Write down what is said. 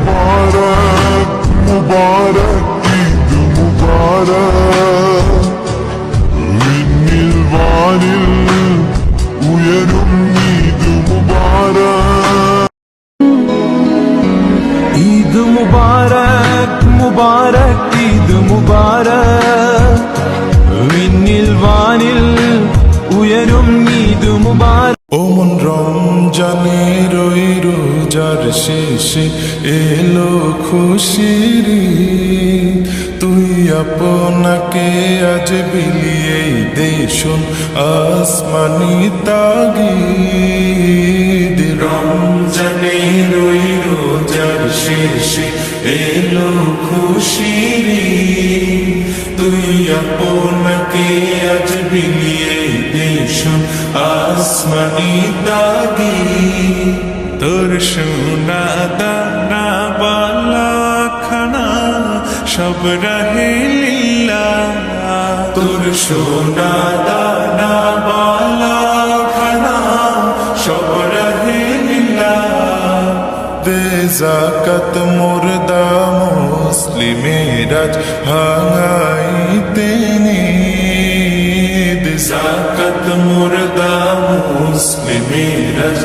মুবারক মুবারক ঈদ মুবারক വിണ്ണിൽ വാനിൽ ഉയരും ഈദ് മുബാരക് ഈദ് മുബാരക് മുബാരക് ഈദ് മുബാരക് വിണ്ണിൽ വാനിൽ ഉയരും ഈദ് മുബാരക് ও মন রমজানের ওই রোজার শেষে এলো খুশির ঈদ। তুই আপনাকে আজ বিলিয়ে দে শোন আসমানি তাগিদ। রমজানের ওই রোজার শেষে এলো খুশির ঈদ। তুই আপনাকে আজ বিলিয়ে দে শোন আসমানি তাগিদ। তোর সোনা দানা বালা খানা সব রাহে লিল্লাহ। তোর সোনা দানা বালা খানা সব রাহে লিল্লাহ। দে যাকাত মুর্দা মুসলিমের আজ ভাঙাইতে নিদ। যাকাত মুর্দা মুসলিমের আজ